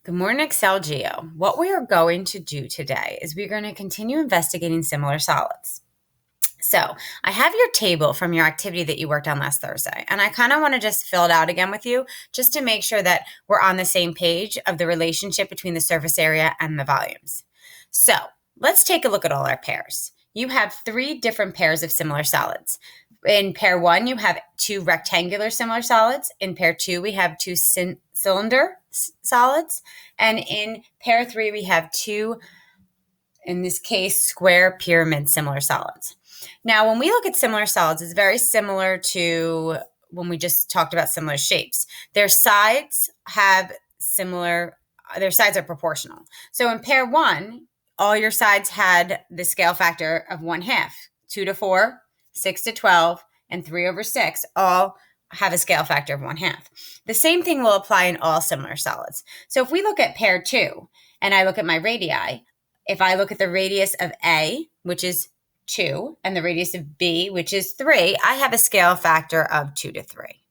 Good morning, Excel Geo. What we are going to do today is we're going to continue investigating similar solids. So I have your table from your activity that you worked on last Thursday, and I kind of want to just fill it out again with you just to make sure that we're on the same page of the relationship between the surface area and the volumes. So let's take a look at all our pairs. You have three different pairs of similar solids. In pair one, you have two rectangular similar solids. In pair two, we have two cylinder solids. And in pair three, we have two, in this case, square pyramid similar solids. Now, when we look at similar solids, it's very similar to when we just talked about similar shapes. Their sides are proportional. So in pair one, all your sides had the scale factor of 1/2. 2 to 4, 6 to 12, and 3 over 6 all have a scale factor of 1/2. The same thing will apply in all similar solids. So if we look at pair 2, and I look at my radii, if I look at the radius of A, which is 2, and the radius of B, which is 3, I have a scale factor of 2 to 3.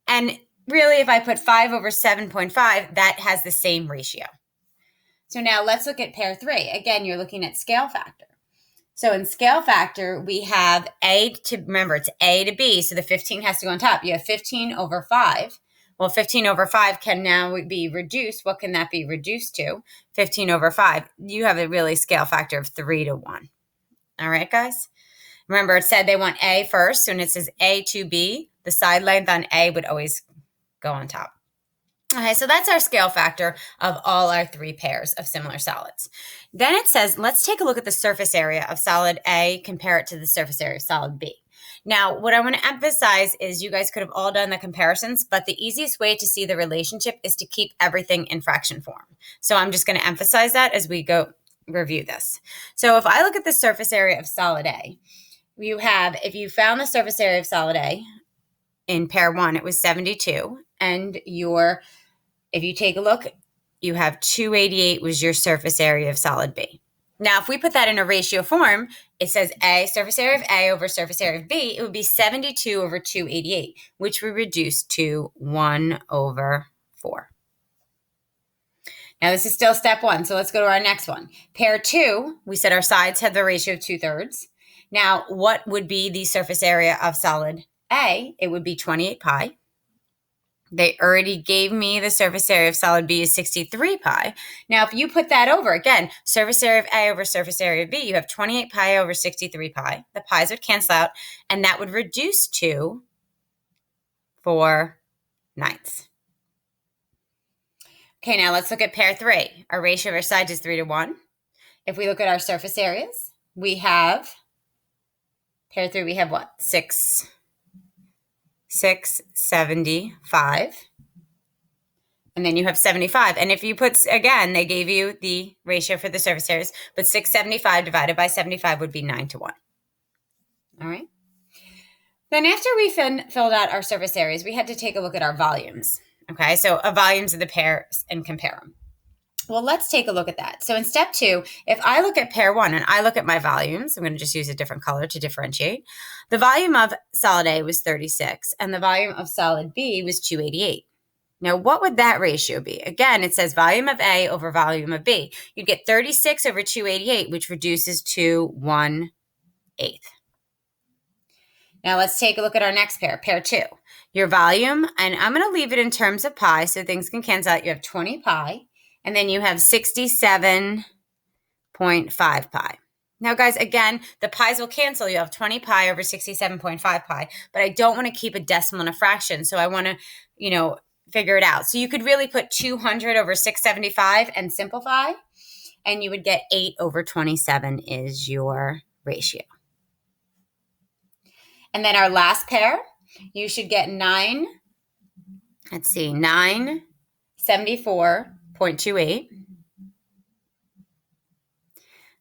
And really, if I put 5 over 7.5, that has the same ratio. So now let's look at pair 3. Again, you're looking at scale factor. So in scale factor, we have remember, it's A to B, so the 15 has to go on top. You have 15 over 5. Well, 15 over 5 can now be reduced. What can that be reduced to? 15 over 5. You have a really scale factor of 3 to 1. All right, guys? Remember, it said they want A first, so when it says A to B, the side length on A would always go on top. Okay, so that's our scale factor of all our three pairs of similar solids. Then it says, let's take a look at the surface area of solid A, compare it to the surface area of solid B. Now, what I want to emphasize is you guys could have all done the comparisons, but the easiest way to see the relationship is to keep everything in fraction form. So I'm just going to emphasize that as we go review this. So if I look at the surface area of solid A, if you found the surface area of solid A in pair 1, it was 72, and if you take a look, you have 288 was your surface area of solid B. Now, if we put that in a ratio form, it says surface area of A over surface area of B, it would be 72 over 288, which we reduce to 1 over 4. Now, this is still step 1, so let's go to our next one. Pair 2, we said our sides had the ratio of 2/3. Now, what would be the surface area of solid A? It would be 28 pi. They already gave me the surface area of solid B is 63 pi. Now, if you put that over, again, surface area of A over surface area of B, you have 28 pi over 63 pi. The pi's would cancel out, and that would reduce to 4/9. Okay, now let's look at pair 3. Our ratio of our sides is 3 to 1. If we look at our surface areas, we have, pair 3, we have what? 675. And then you have 75. And if you again, they gave you the ratio for the surface areas, but 675 divided by 75 would be 9 to 1. All right. Then after we filled out our surface areas, we had to take a look at our volumes. Okay, so volumes of the pairs and compare them. Well, let's take a look at that. So in step 2, if I look at pair 1 and I look at my volumes, I'm going to just use a different color to differentiate. The volume of solid A was 36, and the volume of solid B was 288. Now, what would that ratio be? Again, it says volume of A over volume of B. You'd get 36 over 288, which reduces to 1/8. Now, let's take a look at our next pair, pair 2. Your volume, and I'm going to leave it in terms of pi so things can cancel out. You have 20 pi. And then you have 67.5 pi. Now, guys, again, the pi's will cancel. You have 20 pi over 67.5 pi, but I don't want to keep a decimal and a fraction, so I want to, figure it out. So you could really put 200 over 675 and simplify, and you would get 8 over 27 is your ratio. And then our last pair, you should get 974.28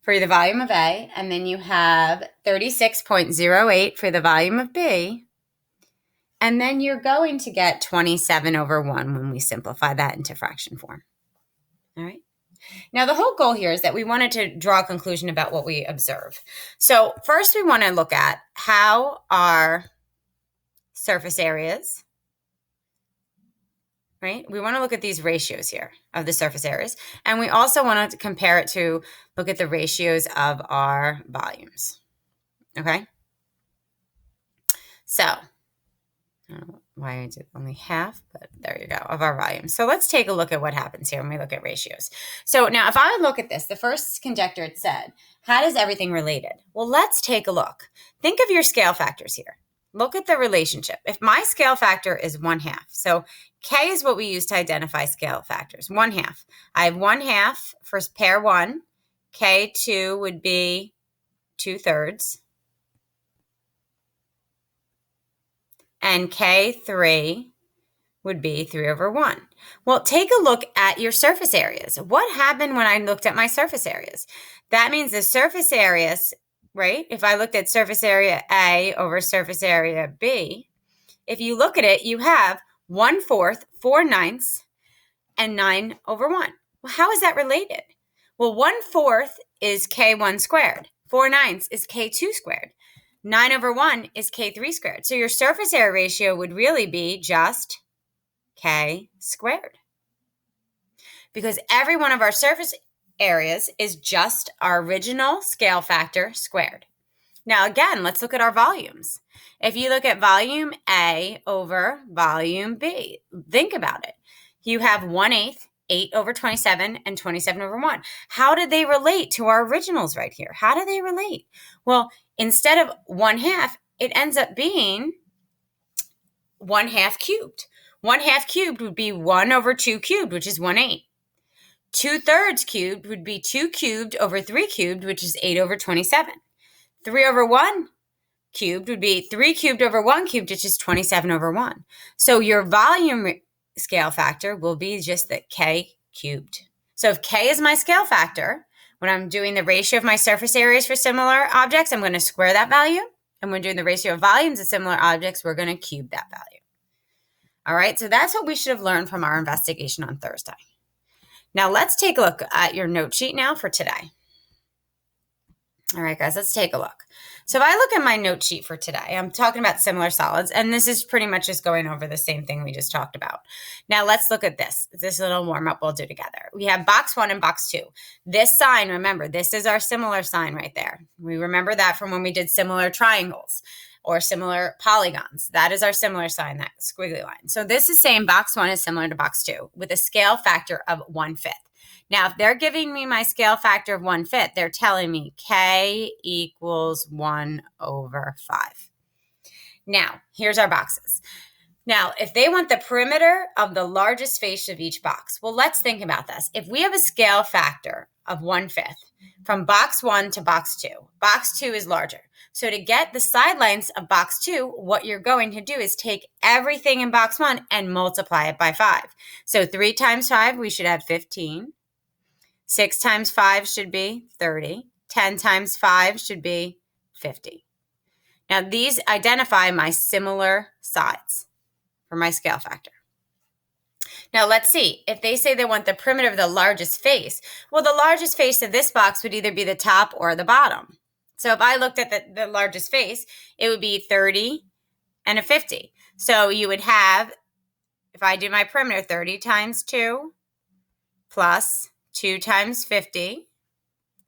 for the volume of A, and then you have 36.08 for the volume of B, and then you're going to get 27 over 1 when we simplify that into fraction form. All right. Now, the whole goal here is that we wanted to draw a conclusion about what we observe. So first, we want to look at how our surface areas right? We want to look at these ratios here of the surface areas. And we also want to compare it to look at the ratios of our volumes, okay? So, I don't know why I did only half, but there you go, of our volume. So let's take a look at what happens here when we look at ratios. So now if I look at this, the first conjecture it said, how does everything related? Well, let's take a look. Think of your scale factors here. Look at the relationship. If my scale factor is 1/2, so K is what we use to identify scale factors, 1/2. I have 1/2 for pair 1. K2 would be 2/3. And K3 would be 3/1. Well, take a look at your surface areas. What happened when I looked at my surface areas? That means the surface areas, right? If I looked at surface area A over surface area B, if you look at it, you have 1/4, 4/9, and 9/1. Well, how is that related? Well, 1/4 is K1 squared. 4/9 is K2 squared. 9/1 is K3 squared. So your surface area ratio would really be just K squared. Because every one of our surface areas is just our original scale factor squared. Now again, let's look at our volumes. If you look at volume A over volume B, think about it. You have 1/8, 8/27, and 27/1. How did they relate to our originals right here? How do they relate? Well, instead of 1/2, it ends up being 1/2 cubed. 1/2 cubed would be 1/2 cubed, which is 1/8. 2/3 cubed would be 2 cubed over 3 cubed, which is 8/27. 3/1 cubed would be 3 cubed over 1 cubed, which is 27/1. So your volume scale factor will be just the K cubed. So if K is my scale factor, when I'm doing the ratio of my surface areas for similar objects, I'm going to square that value. And when doing the ratio of volumes of similar objects, we're going to cube that value. All right, so that's what we should have learned from our investigation on Thursday. Now let's take a look at your note sheet now for today. All right, guys, let's take a look. So if I look at my note sheet for today, I'm talking about similar solids, and this is pretty much just going over the same thing we just talked about. Now let's look at this little warm-up we'll do together. We have box 1 and box 2. This sign, remember, this is our similar sign right there. We remember that from when we did similar triangles or similar polygons. That is our similar sign, that squiggly line. So this is saying box 1 is similar to box 2 with a scale factor of 1/5. Now, if they're giving me my scale factor of 1/5, they're telling me K equals 1/5. Now, here's our boxes. Now, if they want the perimeter of the largest face of each box, well, let's think about this. If we have a scale factor of 1/5 from box 1 to box 2 is larger. So to get the sidelines of box 2, what you're going to do is take everything in box 1 and multiply it by 5. So 3 times 5, we should have 15. 6 times 5 should be 30. 10 times 5 should be 50. Now, these identify my similar sides for my scale factor. Now, let's see. If they say they want the perimeter of the largest face, well, the largest face of this box would either be the top or the bottom. So if I looked at the largest face, it would be 30 and a 50. So you would have, if I do my perimeter, 30 times 2 plus 2 times 50,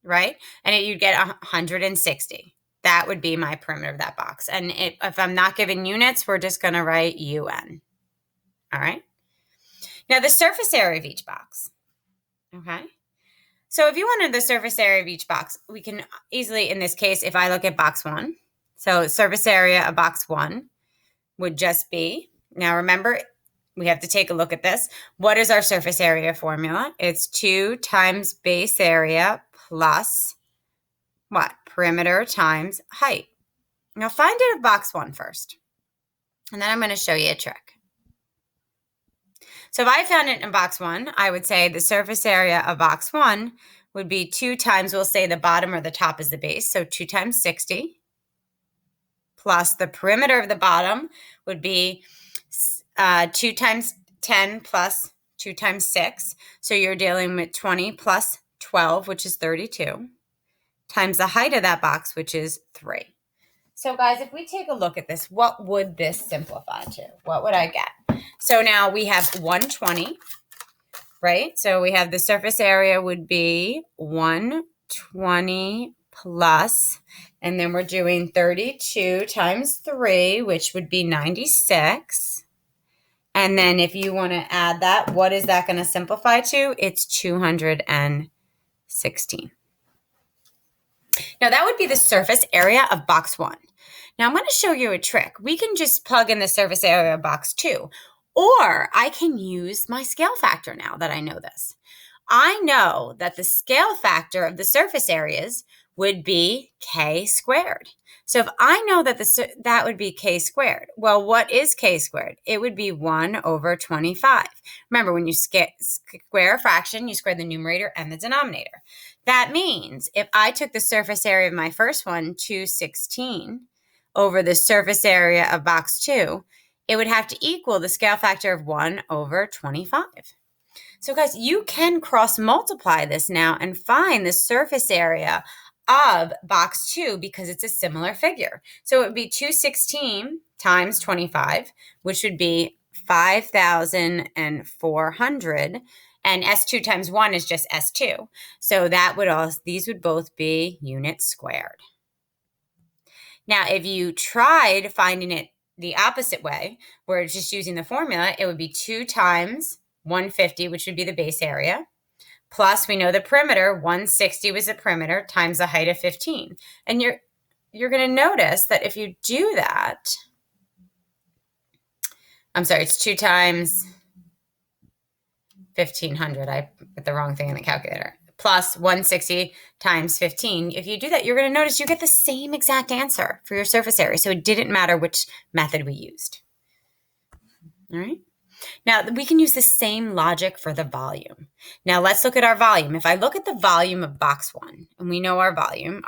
right? And you'd get 160. That would be my perimeter of that box. And if I'm not giving units, we're just going to write UN. All right? Now, the surface area of each box. Okay? So if you wanted the surface area of each box, we can easily, in this case, if I look at box 1, so surface area of box 1 would just be, now remember, we have to take a look at this. What is our surface area formula? It's 2 times base area plus what? Perimeter times height. Now find it of box 1 first. And then I'm going to show you a trick. So if I found it in box 1, I would say the surface area of box 1 would be 2 times, we'll say the bottom or the top is the base. So 2 times 60 plus the perimeter of the bottom would be 2 times 10 plus 2 times 6. So you're dealing with 20 plus 12, which is 32, times the height of that box, which is 3. So guys, if we take a look at this, what would this simplify to? What would I get? So now we have 120, right? So we have the surface area would be 120 plus, and then we're doing 32 times 3, which would be 96. And then if you want to add that, what is that going to simplify to? It's 216. Now that would be the surface area of box 1. Now I'm going to show you a trick. We can just plug in the surface area of box 2, or I can use my scale factor now that I know this. I know that the scale factor of the surface areas would be k squared. So if I know that that would be k squared, well, what is k squared? It would be 1 over 25. Remember, when you square a fraction, you square the numerator and the denominator. That means if I took the surface area of my first one, 216, over the surface area of box 2, it would have to equal the scale factor of 1 over 25. So guys, you can cross multiply this now and find the surface area of box 2 because it's a similar figure. So it would be 216 times 25, which would be 5,400. And S2 times 1 is just S2. So that would these would both be units squared. Now, if you tried finding it the opposite way, where it's just using the formula, it would be 2 times 150, which would be the base area, plus we know the perimeter, 160 was the perimeter, times the height of 15. And you're going to notice that if you do that, I'm sorry, it's 2 times 1,500. I put the wrong thing in the calculator. Plus 160 times 15. If you do that, you're going to notice you get the same exact answer for your surface area. So it didn't matter which method we used. All right. Now, we can use the same logic for the volume. Now, let's look at our volume. If I look at the volume of box 1, and we know our volume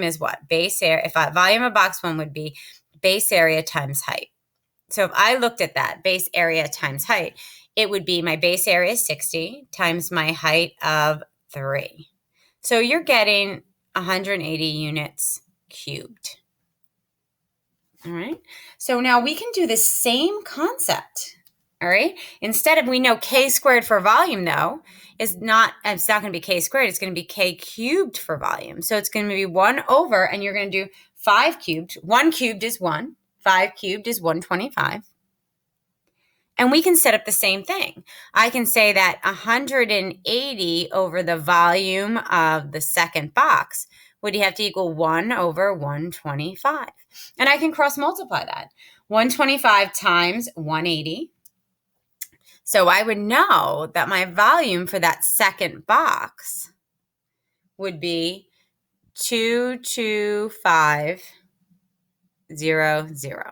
is what? Base area. If volume of box 1 would be base area times height. So if I looked at that, base area times height, it would be my base area is 60 times my height of 3. So you're getting 180 units cubed. All right. So now we can do the same concept. All right. Instead of, we know k squared for volume, though, it's not going to be k squared. It's going to be k cubed for volume. So it's going to be 1 over, and you're going to do 5 cubed. 1 cubed is 1. 5 cubed is 125. And we can set up the same thing. I can say that 180 over the volume of the second box would have to equal 1 over 125. And I can cross multiply that. 125 times 180. So I would know that my volume for that second box would be 22500.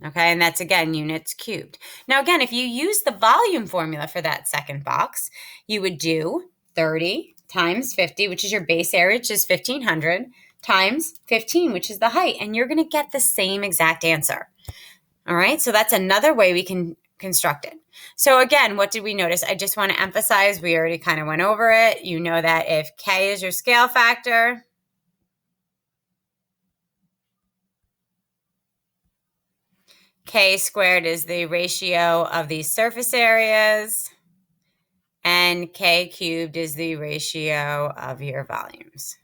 Okay, and that's, again, units cubed. Now, again, if you use the volume formula for that second box, you would do 30 times 50, which is your base area, which is 1,500, times 15, which is the height, and you're going to get the same exact answer. All right, so that's another way we can construct it. So again, what did we notice? I just want to emphasize, we already kind of went over it. You know that if K is your scale factor, K squared is the ratio of these surface areas, and K cubed is the ratio of your volumes.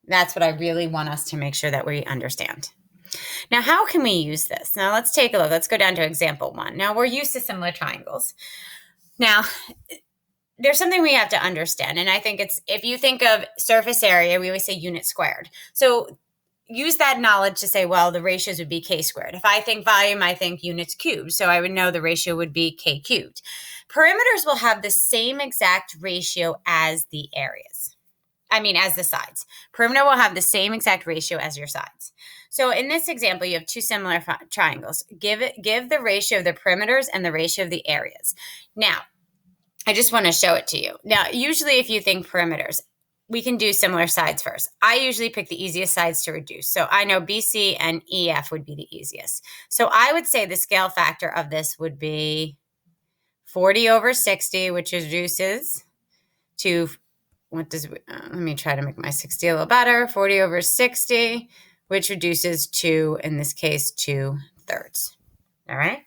That's what I really want us to make sure that we understand. Now, how can we use this? Now, let's take a look. Let's go down to example 1. Now, we're used to similar triangles. Now, there's something we have to understand, and I think it's, if you think of surface area, we always say unit squared. So use that knowledge to say, well, the ratios would be k squared. If I think volume, I think units cubed. So I would know the ratio would be k cubed. Perimeters will have the same exact ratio as the areas. As the sides. Perimeter will have the same exact ratio as your sides. So in this example, you have two similar triangles. Give the ratio of the perimeters and the ratio of the areas. Now, I just want to show it to you. Now, usually if you think perimeters, we can do similar sides first. I usually pick the easiest sides to reduce. So I know BC and EF would be the easiest. So I would say the scale factor of this would be 40 over 60, which reduces to, let me try to make my 60 a little better. 40 over 60 which reduces to, in this case, 2/3. All right?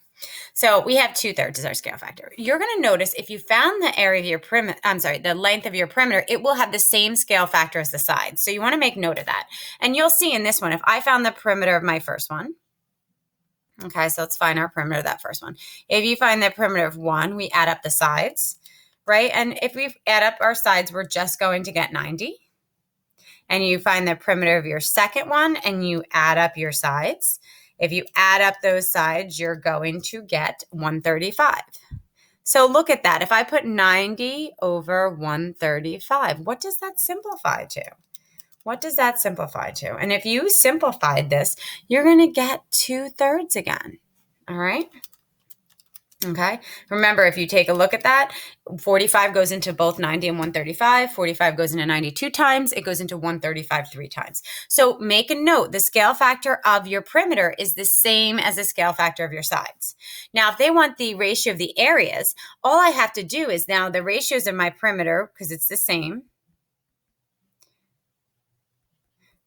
So we have 2/3 as our scale factor. You're going to notice if you found the area of your perimeter, the length of your perimeter, it will have the same scale factor as the sides. So you want to make note of that. And you'll see in this one, if I found the perimeter of my first one, okay, so let's find our perimeter of that first one. If you find the perimeter of 1, we add up the sides, right? And if we add up our sides, we're just going to get 90. And you find the perimeter of your second one and you add up your sides. If you add up those sides, you're going to get 135. So look at that. If I put 90 over 135, what does that simplify to? What does that simplify to? And if you simplified this, you're going to get 2/3 again. All right? Okay. Remember, if you take a look at that, 45 goes into both 90 and 135. 45 goes into 90 2 times. It goes into 135 3 times. So make a note, the scale factor of your perimeter is the same as the scale factor of your sides. Now, if they want the ratio of the areas, all I have to do is now the ratios of my perimeter, because it's the same,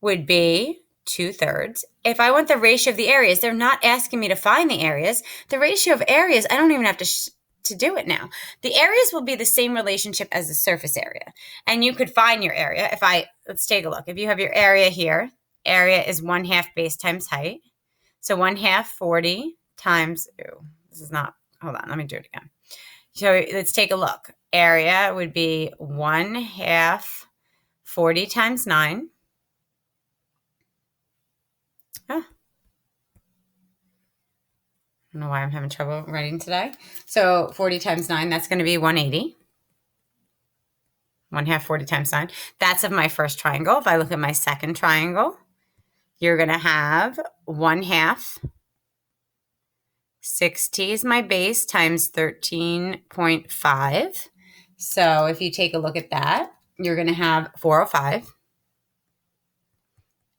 would be 2/3. If I want the ratio of the areas, they're not asking me to find the areas. The ratio of areas, I don't even have to do it now. The areas will be the same relationship as the surface area. And you could find your area. Let's take a look. If you have your area here, area is 1/2 base times height. So 1/2 40 times, hold on, let me do it again. So let's take a look. Area would be 1/2 40 times 9. I don't know why I'm having trouble writing today. So 40 times 9, that's going to be 180. 1/2 40 times 9. That's of my first triangle. If I look at my second triangle, you're going to have 1/2. 60 is my base times 13.5. So if you take a look at that, you're going to have 405.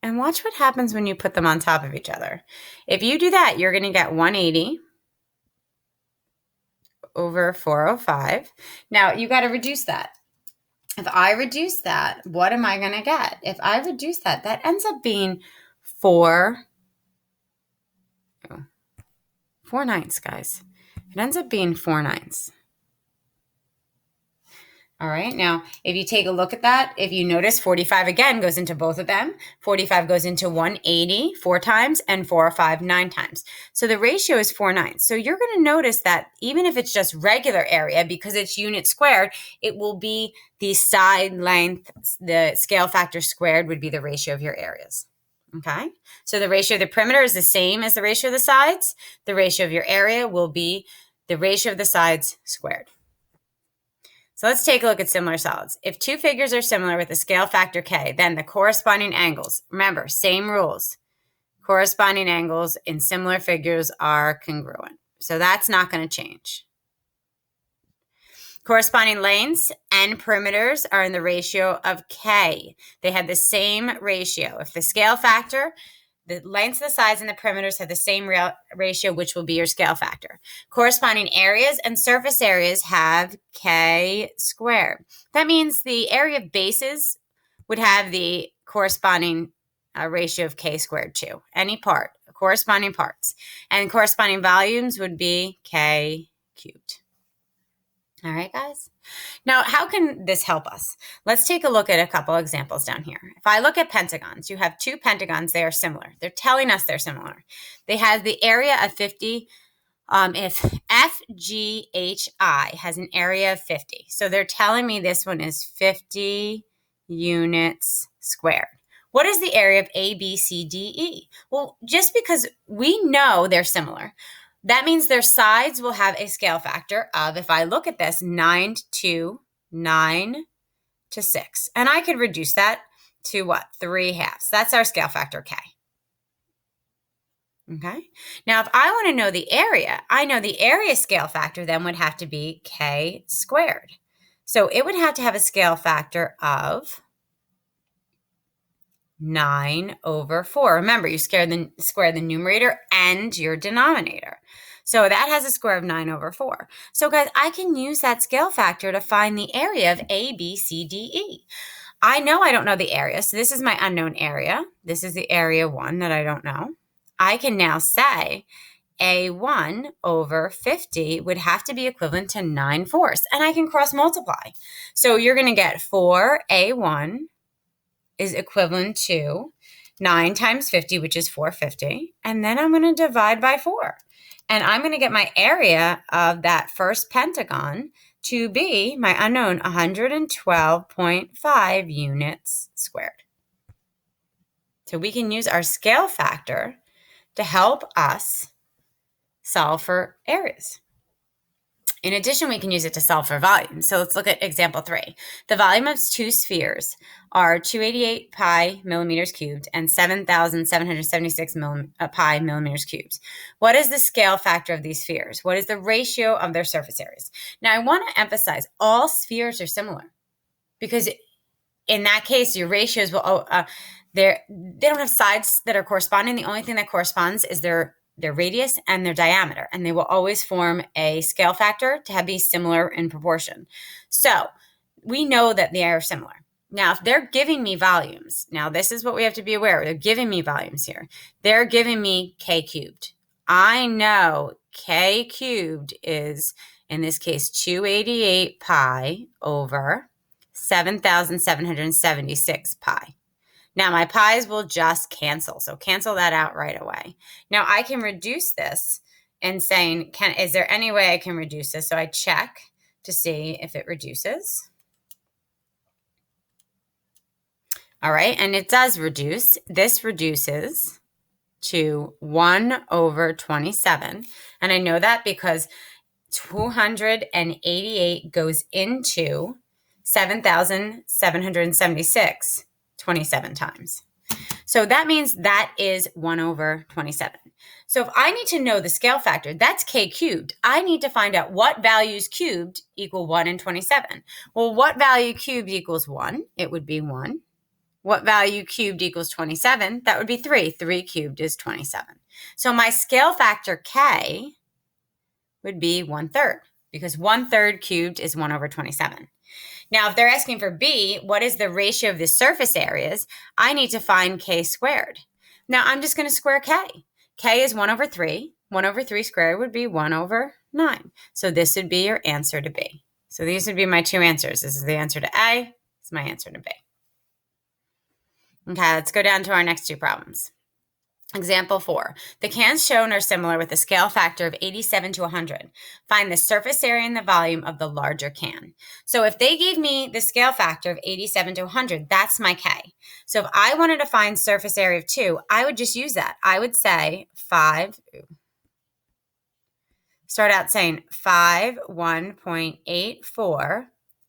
And watch what happens when you put them on top of each other. If you do that, you're going to get 180 over 405. Now, you got to reduce that. If I reduce that, what am I going to get? If I reduce that, that ends up being 4 9ths, guys. It ends up being 4 9ths. All right. Now, if you take a look at that, if you notice 45 again goes into both of them. 45 goes into 180 4 times and 405 9 times. So the ratio is 4 9ths. So you're going to notice that even if it's just regular area, because it's unit squared, it will be the side length, the scale factor squared would be the ratio of your areas. Okay. So the ratio of the perimeter is the same as the ratio of the sides. The ratio of your area will be the ratio of the sides squared. So let's take a look at similar solids. If two figures are similar with a scale factor k, then the corresponding angles, remember, same rules. Corresponding angles in similar figures are congruent. So that's not going to change. Corresponding lengths and perimeters are in the ratio of k. They have the same ratio. If the scale factor, the lengths, the sides, and the perimeters have the same ratio, which will be your scale factor. Corresponding areas and surface areas have k squared. That means the area of bases would have the corresponding ratio of k squared too. Any part, corresponding parts. And corresponding volumes would be k cubed. All right, guys. Now, how can this help us? Let's take a look at a couple examples down here. If I look at pentagons, you have two pentagons. They are similar. They're telling us they're similar. They have the area of 50. If FGHI has an area of 50, so they're telling me this one is 50 units squared. What is the area of ABCDE? Well, just because we know they're similar, that means their sides will have a scale factor of, if I look at this, 9 to 2, 9 to 6. And I could reduce that to what? 3/2. That's our scale factor K. Okay. Now, if I want to know the area, I know the area scale factor then would have to be K squared. So it would have to have a scale factor of 9 over 4. Remember, you square the numerator and your denominator. So that has a square of 9 over 4. So guys, I can use that scale factor to find the area of ABCDE. I know I don't know the area. So this is my unknown area. This is the area 1 that I don't know. I can now say A1 over 50 would have to be equivalent to 9/4. And I can cross multiply. So you're going to get 4A1 is equivalent to 9 times 50, which is 450. And then I'm going to divide by 4. And I'm going to get my area of that first pentagon to be my unknown 112.5 units squared. So we can use our scale factor to help us solve for areas. In addition, we can use it to solve for volume. So let's look at example 3. The volume of 2 spheres are 288 pi millimeters cubed and 7,776 pi millimeters cubed. What is the scale factor of these spheres? What is the ratio of their surface areas? Now, I want to emphasize all spheres are similar because in that case, your ratios will, they don't have sides that are corresponding. The only thing that corresponds is their radius and their diameter, and they will always form a scale factor to be similar in proportion. So we know that they are similar. Now, if they're giving me volumes, now this is what we have to be aware of. They're giving me volumes here. They're giving me k cubed. I know k cubed is, in this case, 288 pi over 7,776 pi. Now, my pi's will just cancel. So cancel that out right away. Now, I can reduce this and saying, is there any way I can reduce this? So I check to see if it reduces. All right, and it does reduce. This reduces to 1 over 27. And I know that because 288 goes into 7,776 27 times. So that means that is 1 over 27. So if I need to know the scale factor, that's k cubed. I need to find out what values cubed equal 1 and 27. Well, what value cubed equals 1? It would be 1. What value cubed equals 27? That would be 3. 3 cubed is 27. So my scale factor k would be 1/3 because 1/3 cubed is 1 over 27. Now, if they're asking for B, what is the ratio of the surface areas? I need to find k squared. Now, I'm just going to square k. K is 1 over 3. 1 over 3 squared would be 1 over 9. So this would be your answer to B. So these would be my 2 answers. This is the answer to A. This is my answer to B. Okay, let's go down to our next 2 problems. Example 4. The cans shown are similar with a scale factor of 87 to 100. Find the surface area and the volume of the larger can. So if they gave me the scale factor of 87 to 100, that's my K. So if I wanted to find surface area of 2, I would just use that. I would say 1.84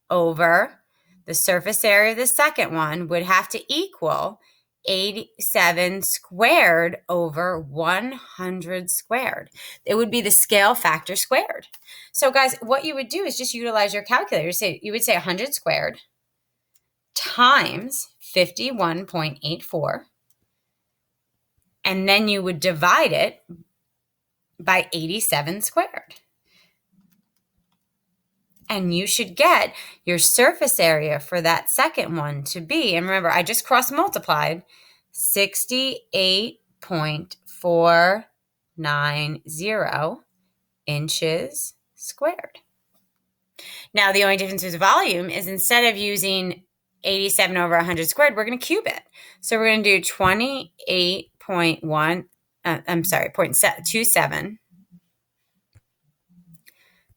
over the surface area of the second one would have to equal 87 squared over 100 squared. It would be the scale factor squared. So guys, what you would do is just utilize your calculator. You would say 100 squared times 51.84, and then you would divide it by 87 squared. And you should get your surface area for that second one to be, and remember, I just cross-multiplied, 68.490 inches squared. Now, the only difference with volume is instead of using 87 over 100 squared, we're going to cube it. So we're going to do 0.27.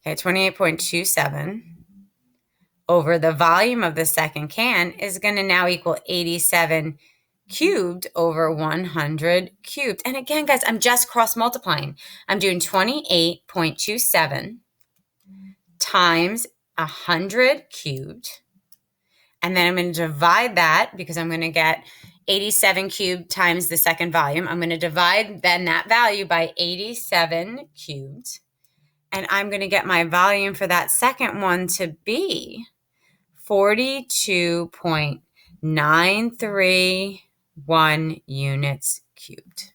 Okay, 28.27 over the volume of the second can is going to now equal 87 cubed over 100 cubed. And again, guys, I'm just cross-multiplying. I'm doing 28.27 times 100 cubed. And then I'm going to divide that because I'm going to get 87 cubed times the second volume. I'm going to divide then that value by 87 cubed. And I'm going to get my volume for that second one to be 42.931 units cubed.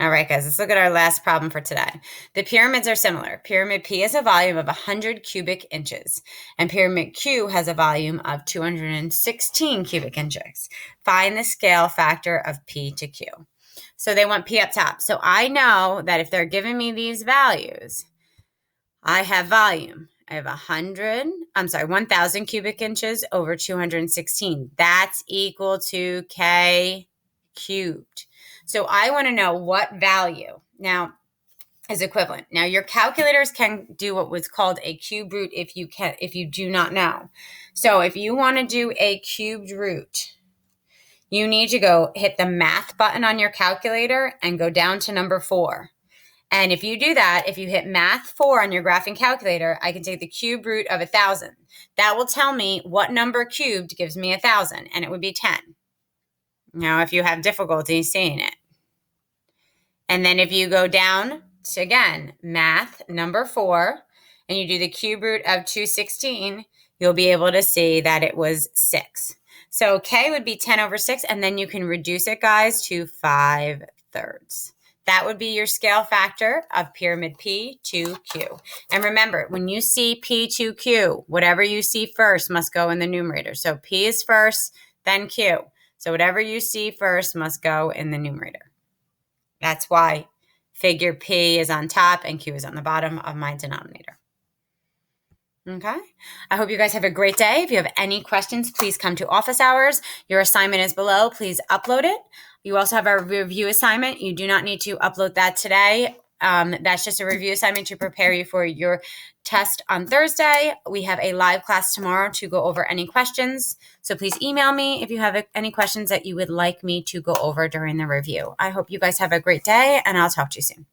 All right, guys, let's look at our last problem for today. The pyramids are similar. Pyramid P has a volume of 100 cubic inches, and Pyramid Q has a volume of 216 cubic inches. Find the scale factor of P to Q. So they want P up top. So I know that if they're giving me these values, I have volume. I have 1,000 cubic inches over 216. That's equal to K cubed. So I want to know what value now is equivalent. Now your calculators can do what was called a cube root if you do not know. So if you want to do a cubed root, you need to go hit the math button on your calculator and go down to number 4. And if you do that, if you hit math 4 on your graphing calculator, I can take the cube root of 1,000. That will tell me what number cubed gives me 1,000, and it would be 10. Now, if you have difficulty seeing it. And then if you go down to, again, math number 4, and you do the cube root of 216, you'll be able to see that it was 6. So K would be 10 over 6, and then you can reduce it, guys, to 5/3. That would be your scale factor of pyramid P to Q. And remember, when you see P to Q, whatever you see first must go in the numerator. So P is first, then Q. So whatever you see first must go in the numerator. That's why figure P is on top and Q is on the bottom of my denominator. Okay. I hope you guys have a great day. If you have any questions, please come to office hours. Your assignment is below. Please upload it. You also have a review assignment. You do not need to upload that today. That's just a review assignment to prepare you for your test on Thursday. We have a live class tomorrow to go over any questions. So please email me if you have any questions that you would like me to go over during the review. I hope you guys have a great day, and I'll talk to you soon.